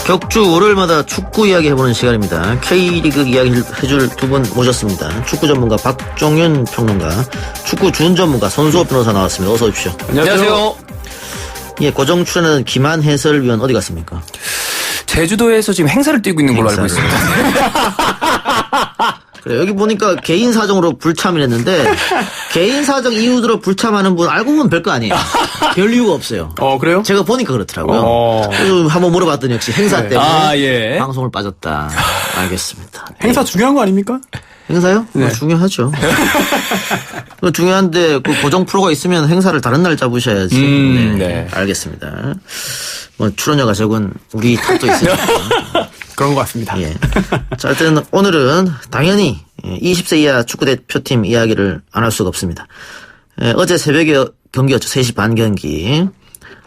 격주 월요일마다 축구 이야기 해보는 시간입니다. K리그 이야기 해줄 두 분 모셨습니다. 축구 전문가 박종윤 평론가, 축구 준 전문가 손수호 변호사 나왔습니다. 어서 오십시오. 안녕하세요. 예, 고정 출연하는 김한 해설위원 어디 갔습니까? 제주도에서 지금 행사를 뛰고 있는 걸로 알고 있습니다. 그래, 여기 보니까 개인 사정으로 불참을 했는데 개인 사정 이유로 불참하는 분 알고 보면 별거 아니에요. 별 이유가 없어요. 그래요? 제가 보니까 그렇더라고요. 그래서 한번 물어봤더니 역시 행사 때문에 예. 방송을 빠졌다. 알겠습니다. 행사 중요한 거 아닙니까? 행사요? 네. 중요하죠. 중요한데 그 고정 프로가 있으면 행사를 다른 날 잡으셔야지. 네. 알겠습니다. 뭐 출연료가 적은 우리 탓도 있으니까. 그런 것 같습니다. 예. 자, 일단 오늘은 당연히 20세 이하 축구대표팀 이야기를 안 할 수가 없습니다. 어제 새벽에 경기였죠. 3시 반 경기.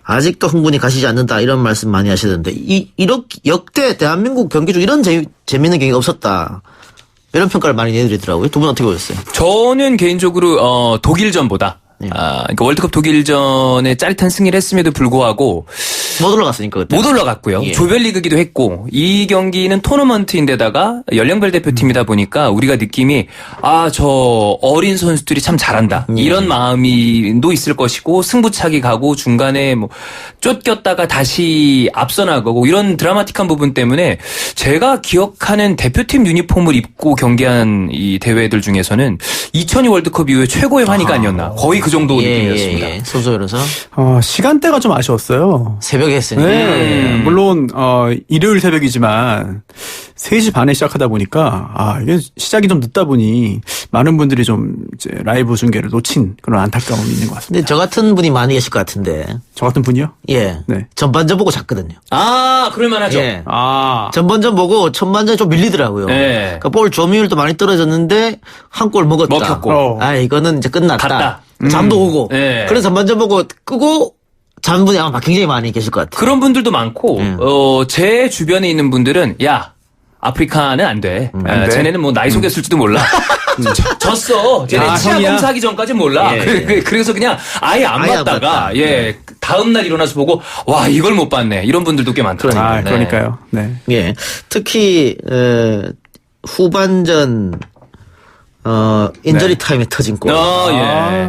아직도 흥분이 가시지 않는다 이런 말씀 많이 하시던데 이렇게 역대 대한민국 경기 중 이런 재미있는 경기가 없었다. 이런 평가를 많이 내드리더라고요. 두 분 어떻게 보셨어요? 저는 개인적으로 독일전보다 그러니까 월드컵 독일전에 짜릿한 승리를 했음에도 불구하고 못 올라갔으니까 그때. 못 올라갔고요. 예. 조별리그기도 했고 이 경기는 토너먼트인데다가 연령별 대표팀이다 보니까 우리가 느낌이 저 어린 선수들이 참 잘한다. 이런 마음이도 있을 것이고 승부차기 가고 중간에 뭐 쫓겼다가 다시 앞서 나가고 이런 드라마틱한 부분 때문에 제가 기억하는 대표팀 유니폼을 입고 경기한 이 대회들 중에서는 2002 월드컵 이후에 최고의 환희가 아니었나. 거의 그 정도 느낌이었습니다. 예. 손수호 변호사. 시간대가 좀 아쉬웠어요. 새벽에 했으니까. 네. 물론 일요일 새벽이지만 3시 반에 시작하다 보니까 이게 시작이 좀 늦다 보니 많은 분들이 좀 이제 라이브 중계를 놓친 그런 안타까움이 있는 것 같습니다. 근데 저 같은 분이 많이 계실 것 같은데. 저 같은 분이요? 예. 네. 전반전 보고 잤거든요. 그럴만하죠. 예. 전반전 보고 전반전 좀 밀리더라고요. 네. 그러니까 볼 점유율도 많이 떨어졌는데 한 골 먹었다. 먹혔고. 이거는 이제 끝났다. 갔다. 잠도 오고. 네. 그래서 전반전 보고 끄고 자는 분이 아마 굉장히 많이 계실 것 같아요. 그런 분들도 많고 제 주변에 있는 분들은 아프리카는 안 돼. 안 돼? 쟤네는 뭐 나이 속였을지도 몰라. 졌어. 쟤네 치아 형이야? 검사하기 전까진 몰라. 예. 그래서 그냥 아예 안 아예 안 봤다가 봤다. 다음 날 일어나서 보고 와 이걸 못 봤네. 이런 분들도 꽤 많더라고요. 그러니까요. 네. 예. 특히 후반전 인저리 타임에 터진 골.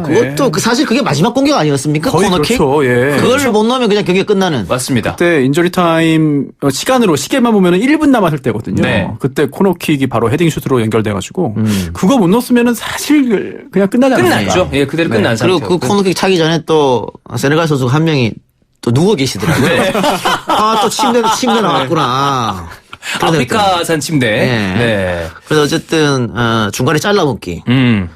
그것도 사실 그게 마지막 공격 아니었습니까? 거의 코너킥? 그렇죠. 예. 그걸 못 넣으면 그냥 경기가 끝나는. 맞습니다. 그때 인저리 타임 시간으로 시계만 보면 1분 남았을 때거든요. 네. 그때 코너킥이 바로 헤딩슛으로 연결돼가지고 그거 못 넣었으면은 사실 그냥 끝나지 않았어요. 끝났죠. 예, 그대로 끝난 그리고 상태였고. 그 코너킥 차기 전에 또 세네갈 선수가 한 명이 또 누워 계시더라고요. 또 침대 나왔구나. 아프리카산 침대. 네. 그래서 어쨌든 중간에 잘라먹기.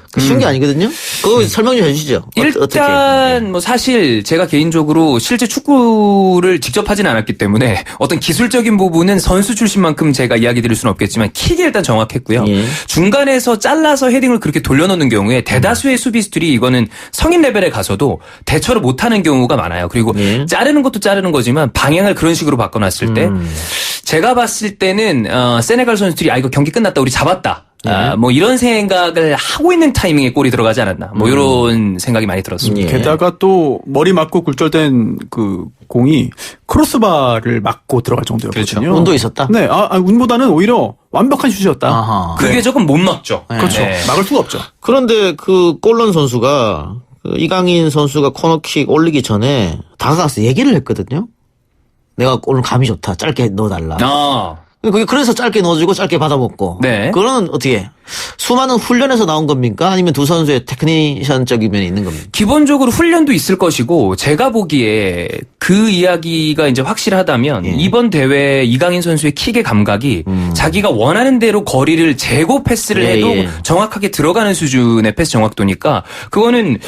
그 쉬운 게 아니거든요. 그거 설명 좀 해주시죠. 일단 어떻게. 뭐 사실 제가 개인적으로 실제 축구를 직접 하진 않았기 때문에 어떤 기술적인 부분은 선수 출신만큼 제가 이야기 드릴 수는 없겠지만 킥이 일단 정확했고요. 예. 중간에서 잘라서 헤딩을 그렇게 돌려놓는 경우에 대다수의 수비수들이 이거는 성인 레벨에 가서도 대처를 못하는 경우가 많아요. 그리고 자르는 것도 자르는 거지만 방향을 그런 식으로 바꿔놨을 때 제가 봤을 때는 세네갈 선수들이 이거 경기 끝났다 우리 잡았다. 뭐 이런 생각을 하고 있는 타이밍에 골이 들어가지 않았나. 뭐 이런 생각이 많이 들었습니다. 게다가 또 머리 맞고 굴절된 그 공이 크로스바를 맞고 들어갈 정도였거든요. 그렇죠. 운도 있었다? 네. 운보다는 오히려 완벽한 슛이었다. 아하. 그게 조금 못 넣었죠. 그렇죠. 네. 막을 수가 없죠. 그런데 그 골런 선수가 이강인 선수가 코너킥 올리기 전에 다가가서 얘기를 했거든요. 내가 오늘 감이 좋다. 짧게 넣어달라. 그게 그래서 짧게 넣어주고 짧게 받아먹고. 네. 그건 어떻게 수많은 훈련에서 나온 겁니까? 아니면 두 선수의 테크니션적인 면이 있는 겁니까? 기본적으로 훈련도 있을 것이고 제가 보기에 그 이야기가 이제 확실하다면 이번 대회 이강인 선수의 킥의 감각이 자기가 원하는 대로 거리를 재고 패스를 해도 정확하게 들어가는 수준의 패스 정확도니까 그거는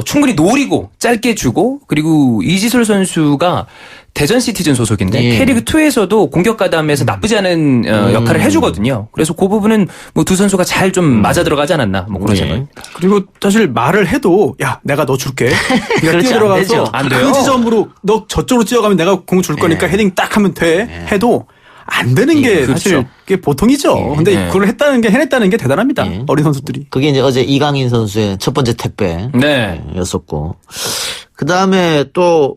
충분히 노리고 짧게 주고 그리고 이지솔 선수가 대전 시티즌 소속인데 K리그2에서도 공격 가담에서 나쁘지 않은 역할을 해주거든요. 그래서 그 부분은 뭐 두 선수가 잘 좀 맞아 들어가지 않았나 뭐 그런 생각. 그리고 사실 말을 해도 내가 너 줄게. 네가 뛰어들어가서 안 돼요. 그 지점으로 너 저쪽으로 뛰어가면 내가 공 줄 거니까 헤딩 딱 하면 돼. 해도 안 되는 게 그렇죠. 사실 그게 보통이죠. 근데 그걸 해냈다는 게 대단합니다. 어린 선수들이. 그게 이제 어제 이강인 선수의 첫 번째 택배였었고 그 다음에 또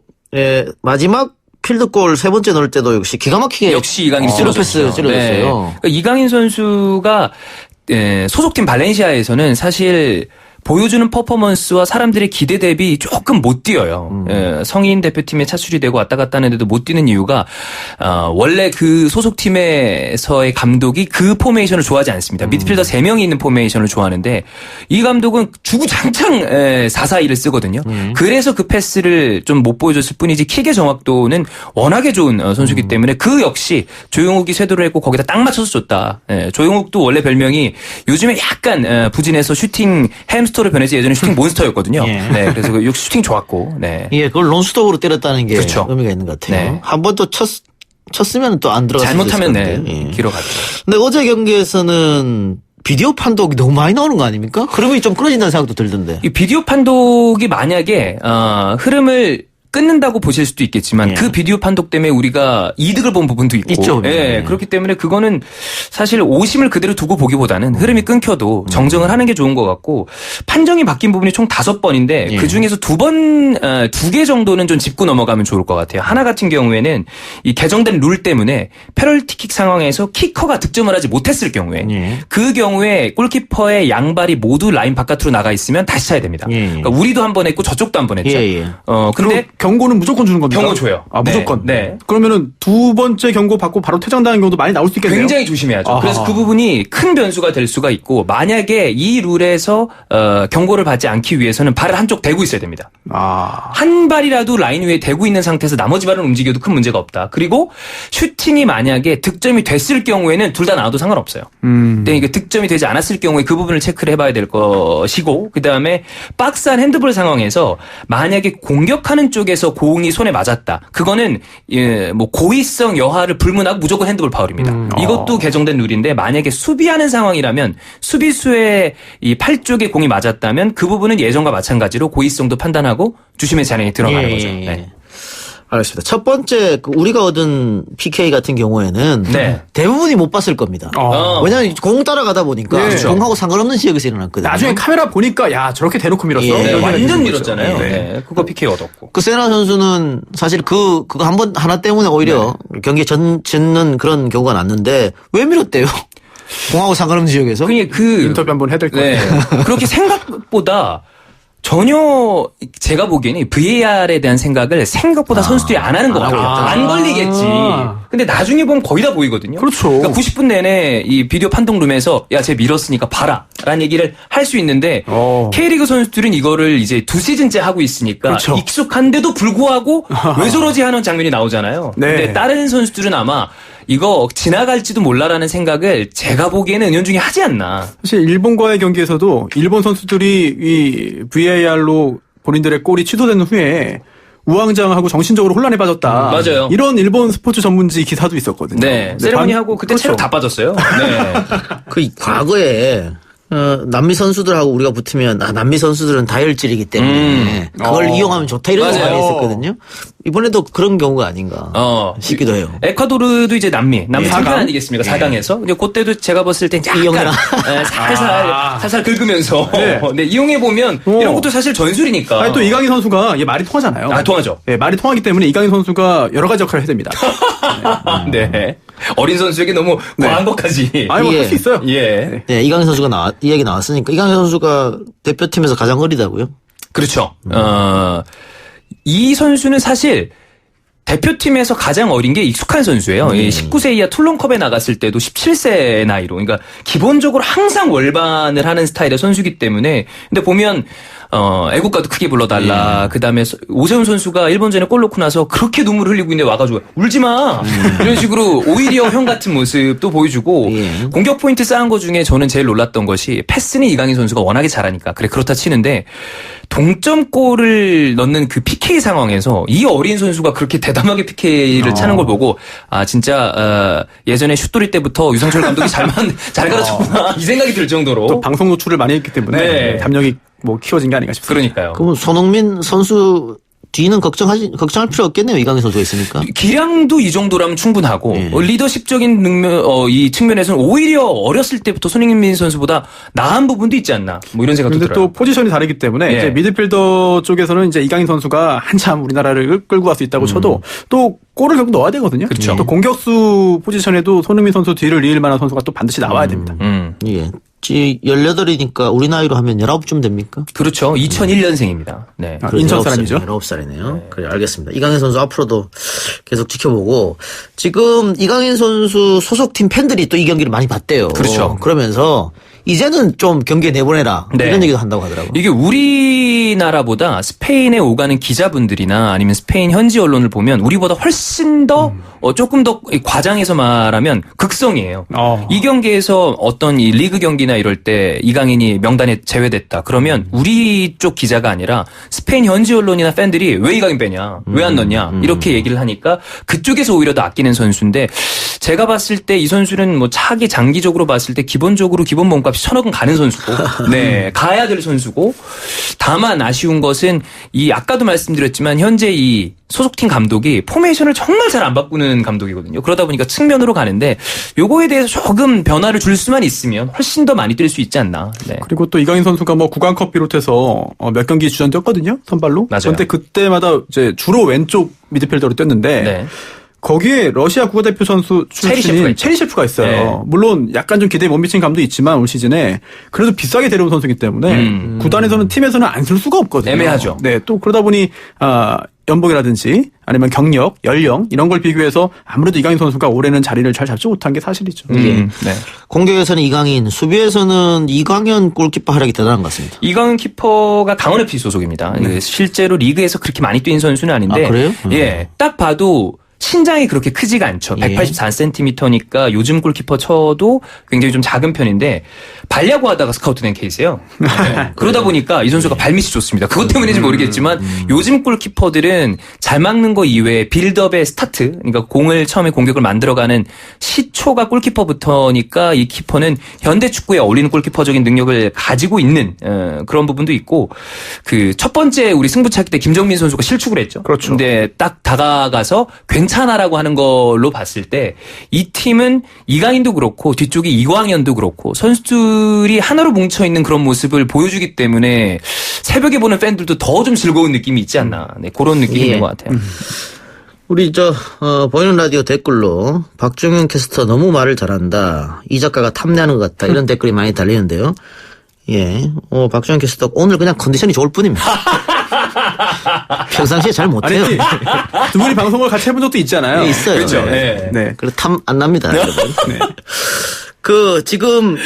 마지막 필드골 세 번째 넣을 때도 역시 기가 막히게 역시 이강인이 스루 패스 찔러줬어요. 그러니까 이강인 선수가 소속팀 발렌시아에서는 사실 보여주는 퍼포먼스와 사람들의 기대 대비 조금 못 뛰어요. 성인 대표팀에 차출이 되고 왔다 갔다 하는데도 못 뛰는 이유가 원래 그 소속팀에서의 감독이 그 포메이션을 좋아하지 않습니다. 미드필더 3명이 있는 포메이션을 좋아하는데 이 감독은 주구장창 4-4-2를 쓰거든요. 그래서 그 패스를 좀 못 보여줬을 뿐이지 킥의 정확도는 워낙에 좋은 선수이기 때문에 그 역시 조용욱이 쇄도를 했고 거기다 딱 맞춰서 줬다. 조용욱도 원래 별명이 요즘에 약간 부진해서 슈팅 햄스터로 변해서 예전에 슈팅 몬스터였거든요. 예. 네, 그래서 그 역시 슈팅 좋았고. 네. 예, 그걸 논스톱으로 때렸다는 게 그렇죠. 의미가 있는 것 같아요. 네. 한 번 또 쳤으면 또 안 들어갔을 잘못하면 수도 있을 건데. 길어가죠. 근데 어제 경기에서는 비디오 판독이 너무 많이 나오는 거 아닙니까? 흐름이 좀 끊어진다는 생각도 들던데. 이 비디오 판독이 만약에 흐름을 끊는다고 보실 수도 있겠지만 예. 그 비디오 판독 때문에 우리가 이득을 본 부분도 있고 있죠. 예, 예. 그렇기 때문에 그거는 사실 오심을 그대로 두고 보기보다는 흐름이 끊겨도 정정을 하는 게 좋은 것 같고 판정이 바뀐 부분이 총 5번인데 예. 그중에서 2개 정도는 좀 짚고 넘어가면 좋을 것 같아요. 하나 같은 경우에는 이 개정된 룰 때문에 페널티킥 상황에서 키커가 득점을 하지 못했을 경우에 예. 그 경우에 골키퍼의 양발이 모두 라인 바깥으로 나가 있으면 다시 차야 됩니다. 예. 그러니까 우리도 한 번 했고 저쪽도 한 번 했죠. 예, 예. 근데 경고는 무조건 주는 겁니다. 경고 줘요. 아, 네. 무조건. 네. 그러면은 두 번째 경고 받고 바로 퇴장당하는 경우도 많이 나올 수 있겠네요. 굉장히 조심해야죠. 아하. 그래서 그 부분이 큰 변수가 될 수가 있고 만약에 이 룰에서 경고를 받지 않기 위해서는 발을 한쪽 대고 있어야 됩니다. 아. 한 발이라도 라인 위에 대고 있는 상태에서 나머지 발은 움직여도 큰 문제가 없다. 그리고 슈팅이 만약에 득점이 됐을 경우에는 둘 다 나와도 상관없어요. 근데 이게 득점이 되지 않았을 경우에 그 부분을 체크를 해봐야 될 것이고 그다음에 박스 안 핸드볼 상황에서 만약에 공격하는 쪽에서 공이 손에 맞았다. 그거는 뭐 고의성 여하를 불문하고 무조건 핸드볼 파울입니다. 이것도 개정된 룰인데 만약에 수비하는 상황이라면 수비수의 이 팔 쪽에 공이 맞았다면 그 부분은 예전과 마찬가지로 고의성도 판단하고 주심의 잔행이 들어가는 거죠. 네. 알겠습니다. 첫 번째 우리가 얻은 PK 같은 경우에는 네. 대부분이 못 봤을 겁니다. 왜냐하면 공 따라가다 보니까 네. 공하고 상관없는 지역에서 일어났거든요. 나중에 카메라 보니까 야 저렇게 대놓고 밀었어. 예. 네, 네, 완전 밀었잖아요. 네. 네. 그거 PK 얻었고. 그 세나 선수는 사실 그거 하나 때문에 오히려 경기에 젖는 그런 경우가 났는데 왜 밀었대요? 공하고 상관없는 지역에서? 그게 인터뷰 한번 해야 될 것 네. 같아요. 그렇게 생각보다 전혀 제가 보기에는 VAR에 대한 생각을 생각보다 선수들이 안 하는 것 안 하고 같아요. 있다. 안 걸리겠지. 근데 나중에 보면 거의 다 보이거든요. 그렇죠. 그러니까 90분 내내 이 비디오 판독룸에서 야, 쟤 밀었으니까 봐라. 라는 얘기를 할 수 있는데 K리그 선수들은 이거를 이제 2시즌째 하고 있으니까 그렇죠. 익숙한데도 불구하고 왜 저러지 하는 장면이 나오잖아요. 네. 근데 다른 선수들은 아마 이거 지나갈지도 몰라라는 생각을 제가 보기에는 은연중에 하지 않나. 사실 일본과의 경기에서도 일본 선수들이 이 VAR로 본인들의 골이 취소된 후에 우왕좌왕하고 정신적으로 혼란에 빠졌다. 맞아요. 이런 일본 스포츠 전문지 기사도 있었거든요. 네. 세레머니 하고 그때 체력 다 빠졌어요. 네. 그 과거에 남미 선수들하고 우리가 붙으면 남미 선수들은 다혈질이기 때문에 그걸 이용하면 좋다 이런 맞아요. 생각이 있었거든요. 이번에도 그런 경우가 아닌가 싶기도 해요. 에콰도르도 이제 남미 4강 아니겠습니까? 예. 4강에서. 근데 그때도 제가 봤을 땐 약간 이용해라. 살살 긁으면서 네, 이용해 보면 이런 것도 사실 전술이니까. 아니 또 이강인 선수가 이게 말이 통하잖아요. 아, 통하죠. 네, 말이 통하기 때문에 이강인 선수가 여러 가지 역할을 해야 됩니다. 네. 어린 선수에게 너무 과한 것까지. 아니 뭐 할 수 있어요. 예. 네, 이강인 선수가 이 얘기 나왔으니까 이강인 선수가 대표팀에서 가장 어리다고요? 그렇죠. 이 선수는 사실 대표팀에서 가장 어린 게 익숙한 선수예요. 19세 이하 툴론컵에 나갔을 때도 17세 나이로. 그러니까 기본적으로 항상 월반을 하는 스타일의 선수이기 때문에. 근데 보면 애국가도 크게 불러달라. 그다음에 오세훈 선수가 일본전에 골 넣고 나서 그렇게 눈물 흘리고 있는데 와가지고 울지 마. 이런 식으로 오히려 형 같은 모습도 보여주고 예. 공격 포인트 쌓은 것 중에 저는 제일 놀랐던 것이 패스는 이강인 선수가 워낙에 잘하니까 그래 그렇다 치는데 동점골을 넣는 그 PK 상황에서 이 어린 선수가 그렇게 대담하게 PK를 차는 걸 보고 아 진짜 예전에 슛돌이 때부터 유상철 감독이 잘 가르쳤구나 이 생각이 들 정도로 또 방송 노출을 많이 했기 때문에 네. 담력이 뭐 키워진 게 아닌가 싶습니다. 그러니까요. 그럼 손흥민 선수 뒤는 걱정할 필요 없겠네요. 이강인 선수가 있으니까. 기량도 이 정도라면 충분하고 예. 리더십적인 이 측면에서는 오히려 어렸을 때부터 손흥민 선수보다 나은 부분도 있지 않나. 뭐 이런 생각도 근데 들어요. 또 포지션이 다르기 때문에 예. 이제 미드필더 쪽에서는 이제 이강인 선수가 한참 우리나라를 끌고 갈 수 있다고 쳐도 또 골을 결국 넣어야 되거든요. 그렇죠. 또 공격수 포지션에도 손흥민 선수 뒤를 이을 만한 선수가 또 반드시 나와야 됩니다. 예. 18이니까 우리 나이로 하면 19쯤 됩니까? 그렇죠. 2001년생입니다. 네. 인천 사람이죠. 19살이네요. 그래, 알겠습니다. 이강인 선수 앞으로도 계속 지켜보고, 지금 이강인 선수 소속팀 팬들이 또 이 경기를 많이 봤대요. 그렇죠. 그러면서, 이제는 좀 경기에 내보내라. 네. 이런 얘기도 한다고 하더라고요. 이게 우리나라보다 스페인에 오가는 기자분들이나 아니면 스페인 현지 언론을 보면 우리보다 훨씬 더 조금 더 과장해서 말하면 극성이에요. 이 경기에서 어떤 이 리그 경기나 이럴 때 이강인이 명단에 제외됐다. 그러면 우리 쪽 기자가 아니라 스페인 현지 언론이나 팬들이 왜 이강인 빼냐? 왜 안 넣냐? 이렇게 얘기를 하니까 그쪽에서 오히려 더 아끼는 선수인데 제가 봤을 때 이 선수는 뭐 차기 장기적으로 봤을 때 기본적으로 기본 몸값이 1,000억은 가는 선수고, 네, 가야 될 선수고, 다만 아쉬운 것은 이 아까도 말씀드렸지만 현재 이 소속팀 감독이 포메이션을 정말 잘 안 바꾸는 감독이거든요. 그러다 보니까 측면으로 가는데 요거에 대해서 조금 변화를 줄 수만 있으면 훨씬 더 많이 뛸 수 있지 않나. 네. 그리고 또 이강인 선수가 뭐 구강컵 비롯해서 몇 경기 주전뛰었거든요. 선발로. 맞아요. 그런데 그때마다 이제 주로 왼쪽 미드필더로 뛰었는데 네. 거기에 러시아 국가대표 선수 체리 셰프가 출신인 있죠. 체리 셰프가 있어요. 네. 물론 약간 좀 기대에 못 미친 감도 있지만 올 시즌에 그래도 비싸게 데려온 선수이기 때문에 구단에서는 팀에서는 안 쓸 수가 없거든요. 애매하죠. 네, 또 그러다 보니 연봉이라든지 아니면 경력, 연령 이런 걸 비교해서 아무래도 이강인 선수가 올해는 자리를 잘 잡지 못한 게 사실이죠. 네. 공격에서는 이강인, 수비에서는 이광현 골키퍼 활약이 대단한 것 같습니다. 이강인 키퍼가 강원 FC 소속입니다. 실제로 리그에서 그렇게 많이 뛴 선수는 아닌데, 아, 그래요? 예, 딱 봐도 신장이 그렇게 크지가 않죠. 예. 184cm니까 요즘 골키퍼 쳐도 굉장히 좀 작은 편인데 발야구 하다가 스카우트된 케이스예요. 네. 그러다 보니까 이 선수가 발밑이 좋습니다. 그것 때문인지 모르겠지만 요즘 골키퍼들은 잘 막는 거 이외에 빌드업의 스타트, 그러니까 공을 처음에 공격을 만들어가는 시초가 골키퍼부터니까 이 키퍼는 현대 축구에 어울리는 골키퍼적인 능력을 가지고 있는 그런 부분도 있고 그 첫 번째 우리 승부차기 때 김정민 선수가 실축을 했죠. 그렇죠. 근데 딱 다가가서 괜찮아라고 하는 걸로 봤을 때 이 팀은 이강인도 그렇고 뒤쪽에 이광현도 그렇고 선수들이 하나로 뭉쳐있는 그런 모습을 보여주기 때문에 새벽에 보는 팬들도 더 좀 즐거운 느낌이 있지 않나. 네, 그런 느낌이 예. 있는 것 같아요. 우리 보이는 라디오 댓글로 박종현 캐스터 너무 말을 잘한다. 이 작가가 탐내하는 것 같다. 이런 댓글이 많이 달리는데요. 예. 박종현 캐스터 오늘 그냥 컨디션이 좋을 뿐입니다. 평상시에 잘 못해요. 아니, 두 분이 방송을 같이 해본 적도 있잖아요. 네, 있어요. 그렇죠. 네. 네. 그래 탐 안 납니다, 여러분. 지금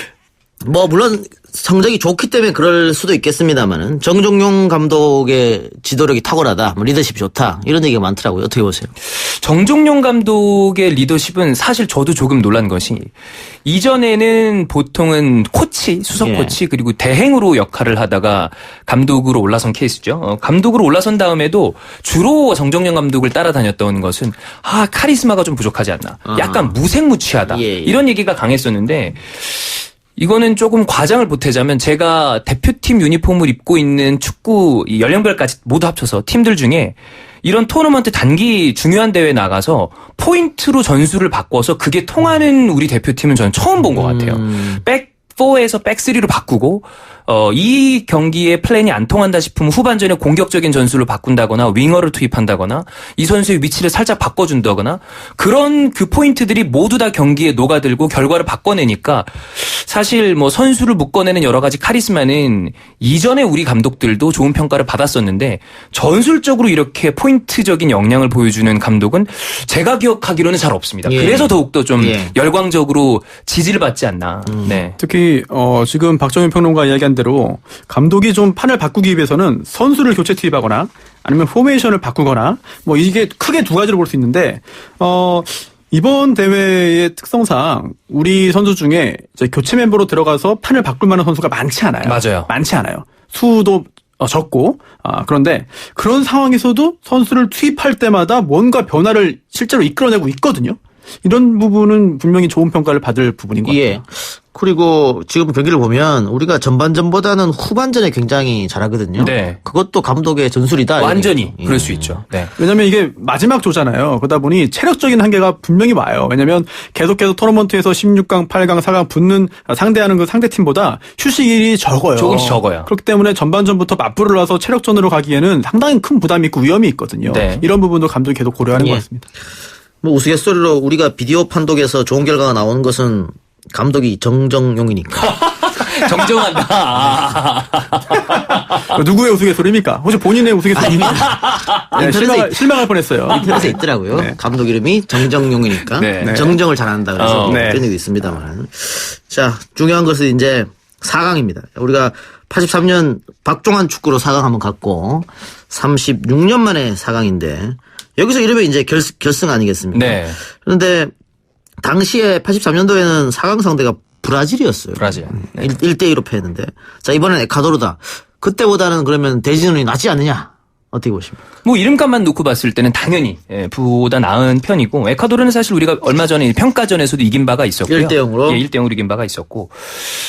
물론 성적이 좋기 때문에 그럴 수도 있겠습니다만은 정종용 감독의 지도력이 탁월하다, 리더십이 좋다 이런 얘기가 많더라고요. 어떻게 보세요? 정종용 감독의 리더십은 사실 저도 조금 놀란 것이 이전에는 보통은 코치, 수석 예. 코치 그리고 대행으로 역할을 하다가 감독으로 올라선 케이스죠. 감독으로 올라선 다음에도 주로 정종용 감독을 따라다녔던 것은 카리스마가 좀 부족하지 않나. 약간 무색무취하다. 예, 예. 이런 얘기가 강했었는데 이거는 조금 과장을 보태자면 제가 대표팀 유니폼을 입고 있는 축구 이 연령별까지 모두 합쳐서 팀들 중에 이런 토너먼트 단기 중요한 대회 나가서 포인트로 전술을 바꿔서 그게 통하는 우리 대표팀은 저는 처음 본 것 같아요. 백4에서 백3로 바꾸고 이 경기에 플랜이 안 통한다 싶으면 후반전에 공격적인 전술로 바꾼다거나 윙어를 투입한다거나 이 선수의 위치를 살짝 바꿔준다거나 그런 그 포인트들이 모두 다 경기에 녹아들고 결과를 바꿔내니까 사실 선수를 묶어내는 여러 가지 카리스마는 이전에 우리 감독들도 좋은 평가를 받았었는데 전술적으로 이렇게 포인트적인 역량을 보여주는 감독은 제가 기억하기로는 잘 없습니다. 예. 그래서 더욱더 좀 예. 열광적으로 지지를 받지 않나. 네. 특히 지금 박정현 평론가 이야기한 대로 감독이 좀 판을 바꾸기 위해서는 선수를 교체 투입하거나 아니면 포메이션을 바꾸거나 이게 크게 두 가지로 볼 수 있는데 이번 대회의 특성상 우리 선수 중에 이제 교체 멤버로 들어가서 판을 바꿀 만한 선수가 많지 않아요. 맞아요. 많지 않아요. 수도 적고 그런데 그런 상황에서도 선수를 투입할 때마다 뭔가 변화를 실제로 이끌어내고 있거든요. 이런 부분은 분명히 좋은 평가를 받을 부분인 것 같아요. 예. 그리고 지금 경기를 보면 우리가 전반전보다는 후반전에 굉장히 잘하거든요. 네. 그것도 감독의 전술이다. 완전히 예. 그럴 수 있죠. 네. 왜냐면 이게 마지막 조잖아요. 그러다 보니 체력적인 한계가 분명히 와요. 왜냐면 계속해서 토너먼트에서 16강, 8강, 4강 붙는 상대하는 그 상대팀보다 휴식일이 적어요. 조금씩 적어요. 그렇기 때문에 전반전부터 맞불을 놔서 체력전으로 가기에는 상당히 큰 부담이 있고 위험이 있거든요. 네. 이런 부분도 감독이 계속 고려하는 예. 것 같습니다. 뭐 우스갯소리로 우리가 비디오 판독에서 좋은 결과가 나오는 것은 감독이 정정용이니까. 정정한다. 누구의 우스갯소리입니까? 혹시 본인의 우스갯소리입니까? 네, 실망할 뻔했어요. 인터넷에 있더라고요. 네. 감독 이름이 정정용이니까 네. 정정을 잘한다 그래서 네. 그런 얘기도 있습니다만. 자, 중요한 것은 이제 4강입니다. 우리가 83년 박종환 축구로 4강 한번 갔고 36년 만에 4강인데 여기서 이러면 이제 결승 아니겠습니까? 네. 그런데 당시에 83년도에는 4강 상대가 브라질이었어요. 브라질. 네. 1대2로 패했는데 자, 이번엔 에콰도르다. 그때보다는 그러면 대진운이 낫지 않느냐? 어떻게 보십니까? 뭐 이름값만 놓고 봤을 때는 당연히 보다 나은 편이고 에콰도르는 사실 우리가 얼마 전에 평가전에서도 이긴 바가 있었고요. 1대0으로? 예, 1대0으로 이긴 바가 있었고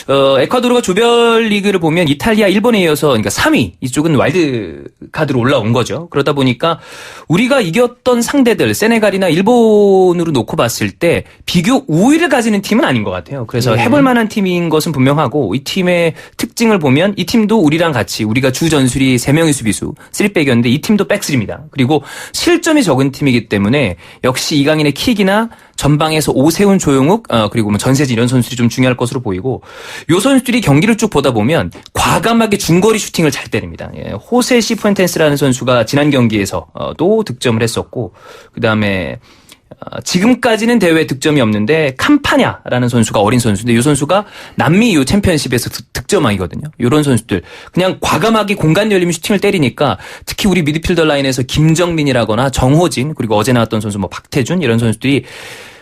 에콰도르가 조별리그를 보면 이탈리아, 일본에 이어서 그러니까 3위 이쪽은 와일드카드로 올라온 거죠. 그러다 보니까 우리가 이겼던 상대들 세네갈이나 일본으로 놓고 봤을 때 비교 우위를 가지는 팀은 아닌 것 같아요. 그래서 해볼 만한 팀인 것은 분명하고 이 팀의 특징을 보면 이 팀도 우리랑 같이 우리가 주 전술이 3명의 수비수 3백이었는데 이 팀도 백스리입니다. 그리고 실점이 적은 팀이기 때문에 역시 이강인의 킥이나 전방에서 오세훈, 조용욱 그리고 뭐 전세진 이런 선수들이 좀 중요할 것으로 보이고 요 선수들이 경기를 쭉 보다 보면 과감하게 중거리 슈팅을 잘 때립니다. 예, 호세 시푸엔테스라는 선수가 지난 경기에서 또 득점을 했었고 그다음에 지금까지는 대회 득점이 없는데 캄파냐라는 선수가 어린 선수인데 이 선수가 남미 요 챔피언십에서 득점왕이거든요. 이런 선수들 그냥 과감하게 공간 열리면 슈팅을 때리니까 특히 우리 미드필더 라인에서 김정민이라거나 정호진 그리고 어제 나왔던 선수 뭐 박태준 이런 선수들이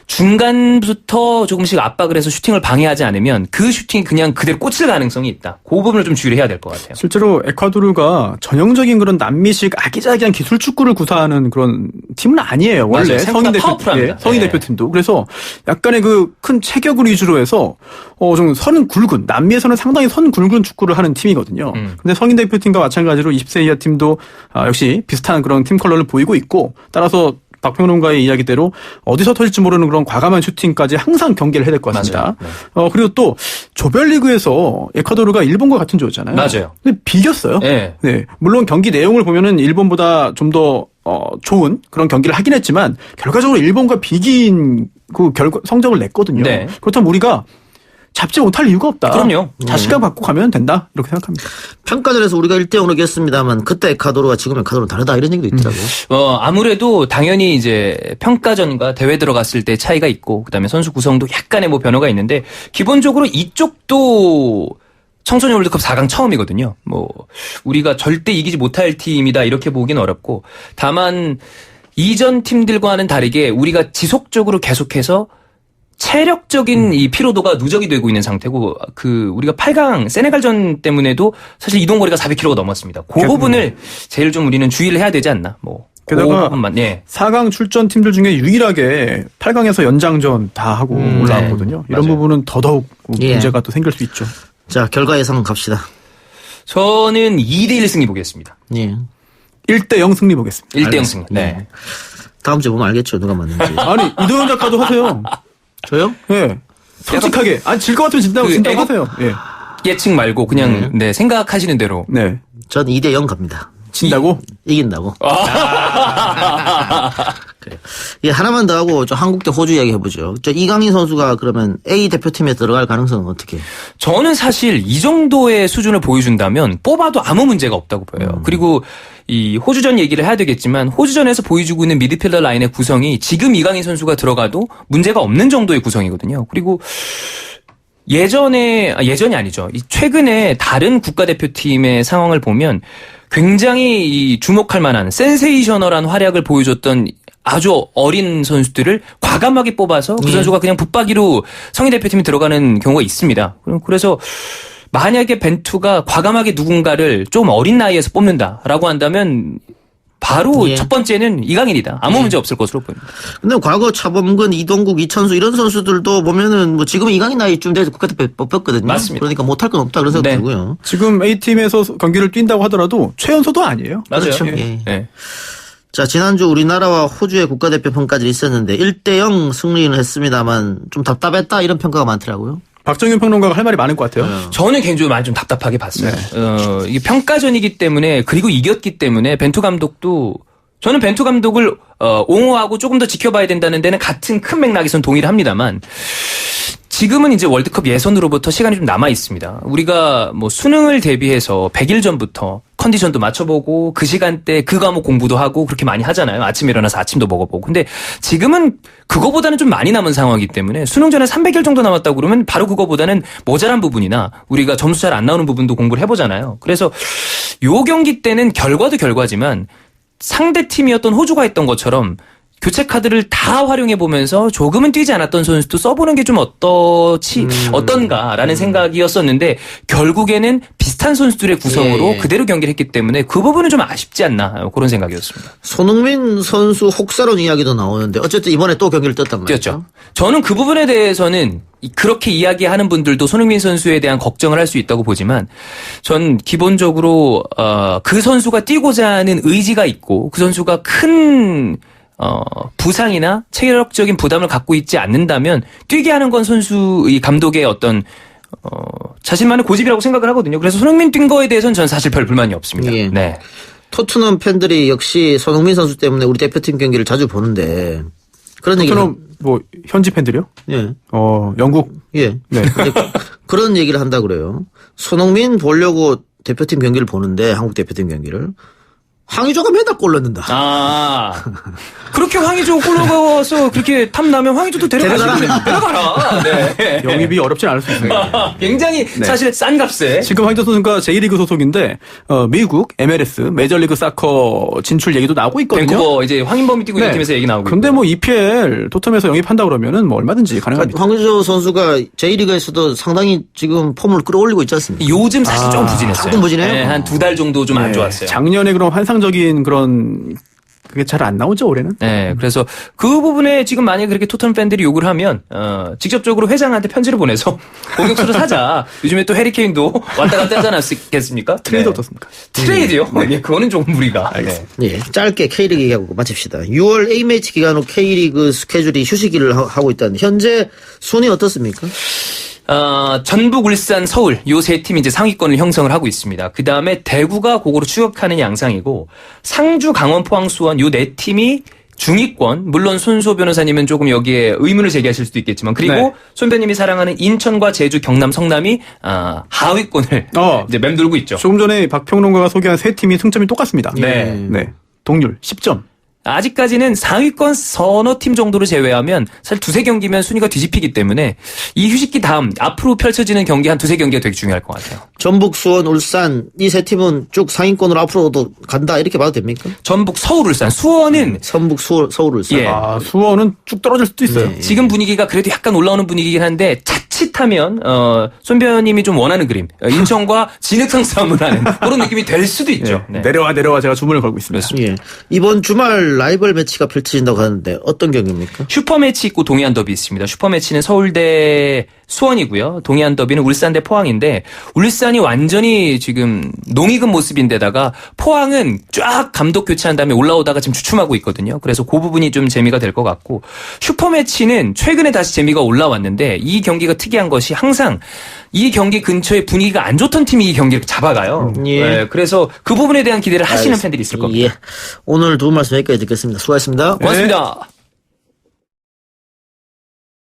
중간부터 조금씩 압박을 해서 슈팅을 방해하지 않으면 그 슈팅이 그냥 그대로 꽂힐 가능성이 있다. 그 부분을 좀 주의를 해야 될 것 같아요. 실제로 에콰도르가 전형적인 그런 남미식 아기자기한 기술 축구를 구사하는 그런 팀은 아니에요. 원래 맞아요. 생각보다 파워풀합니다. 성인 네. 대표팀도. 그래서 약간의 그 큰 체격을 위주로 해서 좀 선 굵은 남미에서는 상당히 선 굵은 축구를 하는 팀이거든요. 근데 성인 대표팀과 마찬가지로 20세 이하 팀도 역시 비슷한 그런 팀 컬러를 보이고 있고 따라서 박평론가의 이야기대로 어디서 터질지 모르는 그런 과감한 슈팅까지 항상 경기를 해야 될 것 같습니다. 그리고 또 조별리그에서 에콰도르가 일본과 같은 조였잖아요. 맞아요. 근데 비겼어요. 네. 네. 물론 경기 내용을 보면은 일본보다 좀 더 좋은 그런 경기를 하긴 했지만 결과적으로 일본과 비긴 그 성적을 냈거든요. 네. 그렇다면 우리가 잡지 못할 이유가 없다. 그럼요. 자신감 갖고 가면 된다. 이렇게 생각합니다. 평가전에서 우리가 1대0으로 이겼습니다만 그때 에콰도르와 지금 에콰도르는 다르다 이런 얘기도 있더라고요. 아무래도 당연히 이제 평가전과 대회 들어갔을 때 차이가 있고 그다음에 선수 구성도 약간의 뭐 변화가 있는데 기본적으로 이쪽도 청소년 월드컵 4강 처음이거든요. 뭐 우리가 절대 이기지 못할 팀이다 이렇게 보기는 어렵고 다만 이전 팀들과는 다르게 우리가 지속적으로 계속해서 체력적인 이 피로도가 누적이 되고 있는 상태고 우리가 8강 세네갈전 때문에도 사실 이동 거리가 400km가 넘었습니다. 그 부분을 제일 좀 우리는 주의를 해야 되지 않나. 뭐 게다가 4강 출전 팀들 중에 유일하게 8강에서 연장전 다 하고 올라왔거든요. 이런 맞아요. 부분은 더더욱 문제가 또 생길 수 있죠. 자, 결과 예상 갑시다. 저는 2대1 승리 보겠습니다. 예. 1대0 승리 보겠습니다. 1대0 승리. 네. 다음 주에 보면 알겠죠. 누가 맞는지. 아니 이도현 작가도 하세요. 저요? 예. 솔직하게. 질 것 같으면 진다고 하세요. 예. 예측 말고 그냥 생각하시는 대로. 네. 전 2대0 갑니다. 진다고? 이긴다고. 그래요. 예, 하나만 더 하고 저 한국 대 호주 이야기 해보죠. 저 이강인 선수가 그러면 A 대표팀에 들어갈 가능성은 어떻게? 저는 사실 이 정도의 수준을 보여준다면 뽑아도 아무 문제가 없다고 보여요. 그리고 이 호주전 얘기를 해야 되겠지만 호주전에서 보여주고 있는 미드필더 라인의 구성이 지금 이강인 선수가 들어가도 문제가 없는 정도의 구성이거든요. 그리고 예전이 아니죠. 최근에 다른 국가대표팀의 상황을 보면 굉장히 이 주목할 만한 센세이셔널한 활약을 보여줬던 아주 어린 선수들을 과감하게 뽑아서 그 선수가 그냥 붙박이로 성인 대표팀에 들어가는 경우가 있습니다. 그래서 만약에 벤투가 과감하게 누군가를 좀 어린 나이에서 뽑는다라고 한다면 바로 예. 첫 번째는 이강인이다. 아무 문제 없을 것으로 보입니다. 근데 과거 차범근, 이동국, 이천수 이런 선수들도 보면은 뭐 지금 이강인 나이쯤 돼서 국가대표 뽑혔거든요. 맞습니다. 그러니까 못할 건 없다 그런 생각 네. 들고요. 지금 A팀에서 경기를 뛴다고 하더라도 최연소도 아니에요. 맞아요. 그렇죠. 예. 예. 예. 자, 지난주 우리나라와 호주의 국가대표 평가들이 있었는데 1대0 승리는 했습니다만 좀 답답했다 이런 평가가 많더라고요. 박정윤 평론가가 할 말이 많을 것 같아요. 저는 개인적으로 많이 좀 답답하게 봤어요. 이게 평가전이기 때문에 그리고 이겼기 때문에 벤투 감독도 저는 벤투 감독을 옹호하고 조금 더 지켜봐야 된다는 데는 같은 큰 맥락에선 동의를 합니다만 지금은 이제 월드컵 예선으로부터 시간이 좀 남아 있습니다. 우리가 뭐 수능을 대비해서 100일 전부터 컨디션도 맞춰보고 그 시간대 그 과목 공부도 하고 그렇게 많이 하잖아요. 아침에 일어나서 아침도 먹어보고. 근데 지금은 그거보다는 좀 많이 남은 상황이기 때문에 수능 전에 300일 정도 남았다고 그러면 바로 그거보다는 모자란 부분이나 우리가 점수 잘 안 나오는 부분도 공부를 해보잖아요. 그래서 요 경기 때는 결과도 결과지만 상대 팀이었던 호주가 했던 것처럼 교체 카드를 다 활용해 보면서 조금은 뛰지 않았던 선수도 써보는 게 좀 어떤가라는 생각이었었는데 결국에는 비슷한 선수들의 구성으로 예. 그대로 경기를 했기 때문에 그 부분은 좀 아쉽지 않나 그런 생각이었습니다. 손흥민 선수 혹사론 이야기도 나오는데 어쨌든 이번에 또 경기를 떴단 말이죠. 뛰었죠. 저는 그 부분에 대해서는 그렇게 이야기하는 분들도 손흥민 선수에 대한 걱정을 할 수 있다고 보지만 전 기본적으로 그 선수가 뛰고자 하는 의지가 있고 그 선수가 큰 부상이나 체력적인 부담을 갖고 있지 않는다면 뛰게 하는 건 선수의 감독의 어떤 자신만의 고집이라고 생각을 하거든요. 그래서 손흥민 뛴 거에 대해서는 전 사실 별 불만이 없습니다. 예. 네. 토트넘 팬들이 역시 손흥민 선수 때문에 우리 대표팀 경기를 자주 보는데 그런 얘기를 토트넘 뭐 현지 팬들이요? 예. 영국. 예. 네. 그런 얘기를 한다 그래요. 손흥민 보려고 대표팀 경기를 보는데 한국 대표팀 경기를 황의조가 맨날 골 넣는다. 아, 그렇게 황의조 골 넣어서 그렇게 탐나면 황의조도 데려가라. 네. 영입이 어렵진 않을 수 있어요. 굉장히 사실 싼 값에. 지금 황의조 선수가 J리그 소속인데 미국 MLS 메이저리그 사커 진출 얘기도 나오고 있거든요. 밴쿠버 이제 황인범이 뛰고 있는 네. 팀에서 얘기 나오고. 근데 뭐 EPL 토트넘에서 영입한다 그러면은 뭐 얼마든지 가능합니다. 황의조 선수가 J리그에서도 상당히 지금 폼을 끌어올리고 있지 않습니까? 요즘 사실 좀 부진했어요. 조금 부진해요? 네, 한 2달 정도 좀 안 좋았어요. 작년에 그런 환상적인 그런 그게 잘 안 나오죠 올해는. 네, 그래서 그 부분에 지금 만약에 그렇게 토트넘 팬들이 욕을 하면 직접적으로 회장한테 편지를 보내서 공격수를 사자. 요즘에 또 해리케인도 왔다 갔다 하지 않았겠습니까? 트레이드 네. 어떻습니까? 트레이드요? 네. 그거는 조금 무리가. 알겠습니다. 네. 예, 짧게 K리그 얘기하고 마칩시다. 6월 A매치 기간 후 K리그 스케줄이 휴식기를 하고 있다는데 현재 순위 어떻습니까? 전북, 울산, 서울 요 세 팀이 이제 상위권을 형성을 하고 있습니다. 그 다음에 대구가 그거로 추격하는 양상이고 상주, 강원, 포항, 수원 요 네 팀이 중위권. 물론 손소 변호사님은 조금 여기에 의문을 제기하실 수도 있겠지만 그리고 네. 손 변님이 사랑하는 인천과 제주, 경남, 성남이 하위권을 이제 맴돌고 있죠. 조금 전에 박평론가가 소개한 세 팀이 승점이 똑같습니다. 네. 네. 동률 10점. 아직까지는 상위권 서너 팀 정도를 제외하면 사실 두세 경기면 순위가 뒤집히기 때문에 이 휴식기 다음 앞으로 펼쳐지는 경기 한 두세 경기가 되게 중요할 것 같아요. 전북, 수원, 울산 이 세 팀은 쭉 상위권으로 앞으로도 간다 이렇게 봐도 됩니까? 전북, 서울, 울산, 수원은 전북, 서울, 울산. 예. 수원은 쭉 떨어질 수도 있어요. 지금 분위기가 그래도 약간 올라오는 분위기긴 한데 자칫하면 손변님이 좀 원하는 그림 인천과 진흙탕 싸움을 하는 그런 느낌이 될 수도 있죠. 네. 내려와 제가 주문을 걸고 있습니다. 예. 이번 주말 라이벌 매치가 펼쳐진다고 하는데 어떤 경기입니까? 슈퍼매치 있고 동해안 더비 있습니다. 슈퍼매치는 서울대 수원이고요. 동해안 더비는 울산대 포항인데 울산이 완전히 지금 농익은 모습인데다가 포항은 쫙 감독 교체한 다음에 올라오다가 지금 주춤하고 있거든요. 그래서 그 부분이 좀 재미가 될 것 같고 슈퍼매치는 최근에 다시 재미가 올라왔는데 이 경기가 특이한 것이 항상 이 경기 근처에 분위기가 안 좋던 팀이 이 경기를 잡아가요. 예. 네, 그래서 그 부분에 대한 기대를 하시는 팬들이 있을 겁니다. 예. 오늘 두 말씀 여기까지 듣겠습니다. 수고하셨습니다. 고맙습니다.